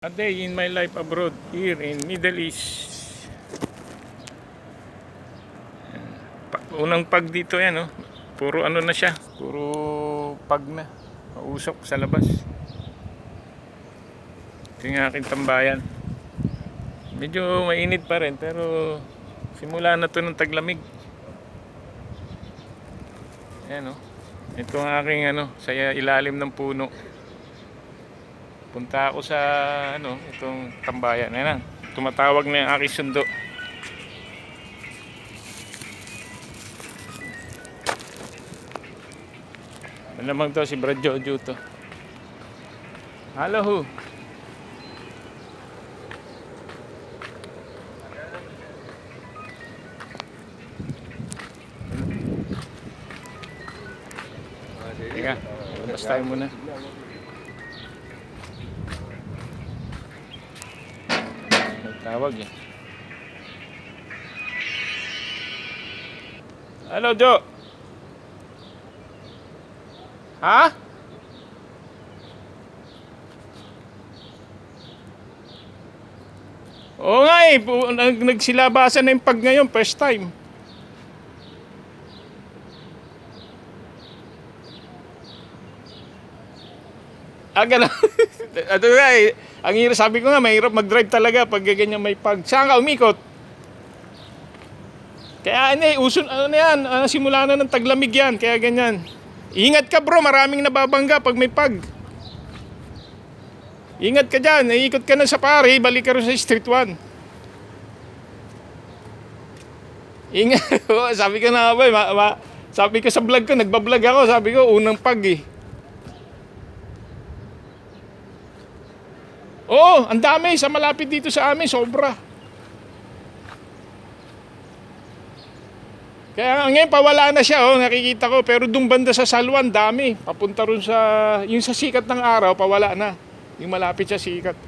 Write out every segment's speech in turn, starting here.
A day in my life abroad here in Middle East. Unang pag dito yan, oh. Puro ano na siya, puro pag na. Mausok sa labas. Ito yung aking tambayan. Medyo mainit pa rin pero simula na to ng taglamig. Ayan, oh. Ito ang aking sa ilalim ng puno. Punta ako sa itong tambayan. Ayan na. Tumatawag na yung aking sundo. Malamang to si Brad Jojo to. Hello ho. Teka, labas tayo muna. Tawag eh. Hello, Jo. Ha? Oo nga eh, nagsilabasan na yung pag ngayon, first time. Gano'n. Ano nga eh, ang hirap, sabi ko nga, mahirap mag-drive talaga pag ganyan may pag. Saan ka umikot? Kaya uso, yan, simula na ng taglamig yan, kaya ganyan. Ingat ka bro, maraming nababangga pag may pag. Ingat ka dyan, iikot ka na sa pare, balik ka rin sa Street 1. Ingat, sabi ko na ba, sabi ko sa vlog ko, nagbablog ako, sabi ko, unang pag eh. Oo, ang dami, sa malapit dito sa amin, sobra. Kaya ngayon pawala na siya, nakikita ko, pero dung banda sa Salwan, dami. Papunta rin sa, yung sa sikat ng araw, pawala na. Yung malapit sa sikat.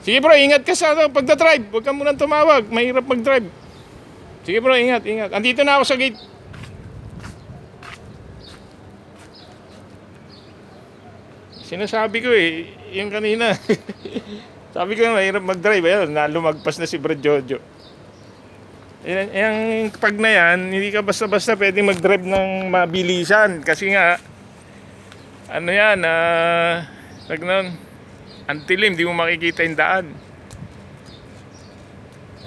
Sige bro, ingat ka sa pagdadrive. Huwag ka munang tumawag, mahirap mag-drive. Sige bro, ingat. Andito na ako sa gate. Sinasabi ko eh, yung kanina. Sabi ko mahirap mag-drive. Ayun, lumagpas na si Brad Jojo. Yung pag na yan, hindi ka basta-basta pwede mag-drive ng mabilisan. Kasi nga, antilim, di mo makikita yung daan.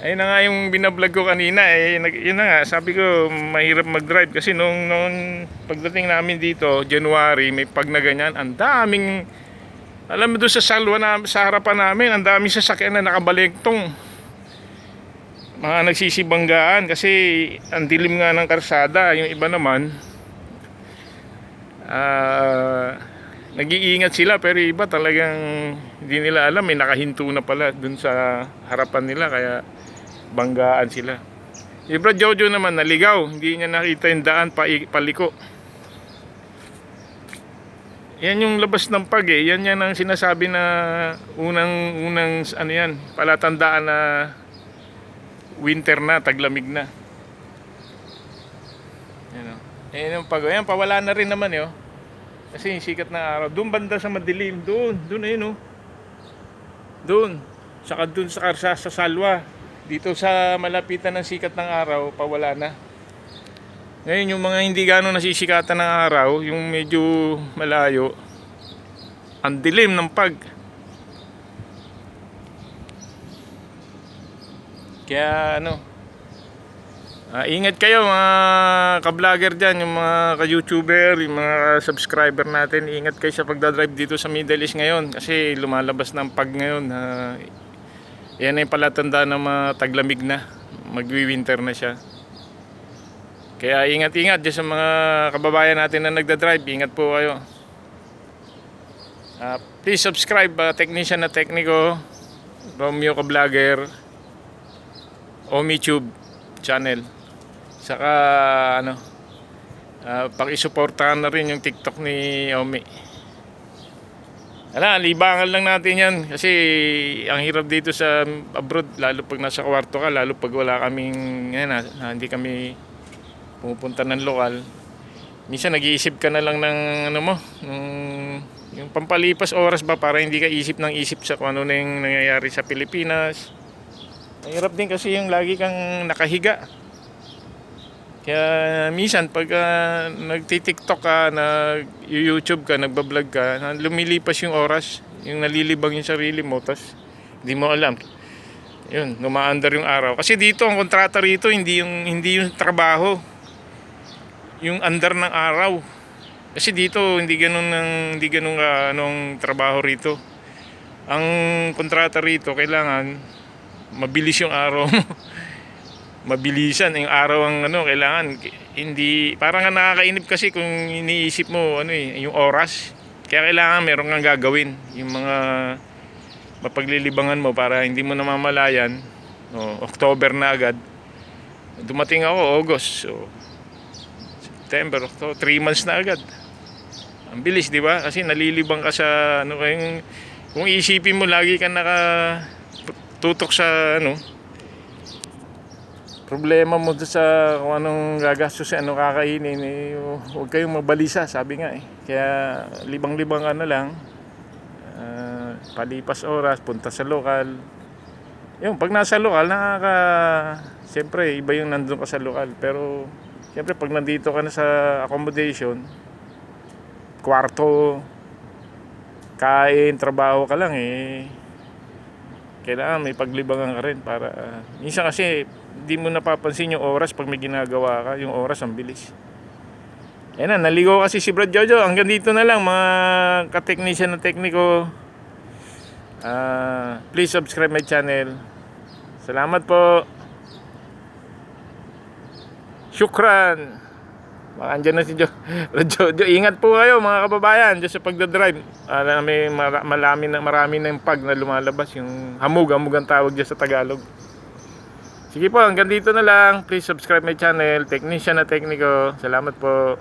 Ayun na nga yung binablog ko kanina yun na nga, sabi ko mahirap mag-drive kasi nung pagdating namin dito, January, may pag na ganyan, ang daming, alam mo doon sa salwa na, sa harapan namin, ang daming sasakyan na nakabaligtong. Mga nagsisibanggaan kasi ang dilim nga ng karsada, yung iba naman, nag-iingat sila pero iba talagang hindi nila alam, may nakahinto na pala dun sa harapan nila kaya banggaan sila. Si Brad Jojo naman naligaw, hindi niya nakita yung daan paliko. Yan yung labas ng pag eh, yan ang sinasabi na unang palatandaan na winter na, taglamig na. Yan yung pag, yan pawala na rin naman eh. Kasi yung sikat ng araw, doon banda sa madilim, doon ayun doon, saka doon sa karsa sa Salwa, dito sa malapitan ng sikat ng araw, pawala na. Ngayon yung mga hindi gano'ng nasisikatan ng araw, yung medyo malayo, ang dilim ng pag. Kaya ingat kayo mga ka-vlogger dyan, yung mga ka-youtuber, yung mga subscriber natin. Ingat kayo sa pagdadrive dito sa Middle East ngayon kasi lumalabas ng pag ngayon. Yan ay palatandaan ng taglamig na, magwi-winter na siya. Kaya ingat-ingat dyan sa mga kababayan natin na nagdadrive. Ingat po kayo. Please subscribe, Technician na Tekniko, Romeo ka-vlogger, OmiTube channel. Saka paki-suportahan na rin yung TikTok ni Omi. Libangan lang natin yan kasi ang hirap dito sa abroad, lalo pag nasa kwarto ka, lalo pag wala kaming hindi kami pumupunta ng lokal. Minsan nag-iisip ka na lang ng Yung pampalipas oras ba para hindi ka isip ng isip sa kung ano na yung nangyayari sa Pilipinas. Mahirap din kasi yung lagi kang nakahiga. Kaya minsan pag nagti-TikTok ka, nag-YouTube ka, nagbablog ka, lumilipas yung oras, yung nalilibang yung sarili mo, tas hindi mo alam. Yun, gumaandar yung araw. Kasi dito ang kontrata rito hindi yung trabaho. Yung andar ng araw. Kasi dito hindi ganun anong trabaho rito. Ang kontrata rito kailangan mabilis yung araw mo. Mabilisan yung araw ang kailangan hindi parang nga nakakainip kasi kung iniisip mo yung oras. Kaya kailangan meron kang gagawin yung mga mapaglilibangan mo para hindi mo namamalayan. October na agad. Dumating ako August. So September, October, 3 months na agad. Ang bilis, di ba? Kasi nalilibang ka sa kung isipin mo lagi ka nakatutok sa problema mo sa kung anong gagastos, anong kakainin, huwag kayong mabalisa, sabi nga eh. Kaya libang-libang ka na lang, palipas oras, punta sa lokal. Yung pag nasa lokal, siyempre iba yung nandun ka sa lokal. Pero siyempre pag nandito ka na sa accommodation, kwarto, kain, trabaho ka lang kailangan may paglibangan ka rin para minsan kasi hindi mo napapansin yung oras pag may ginagawa ka, yung oras ang bilis. Ayan na, naligo kasi si Brad Jojo. Hanggang dito na lang mga ka-technician na tekniko. Please subscribe my channel. Salamat po. Shukran. Andyan na si Jojo. Ingat po kayo mga kababayan dyan sa pagdadrive. Marami na yung pag na lumalabas. Yung hamug ang tawag dyan sa Tagalog. Sige po, hanggang dito na lang. Please subscribe my channel. Technician na tekniko. Salamat po.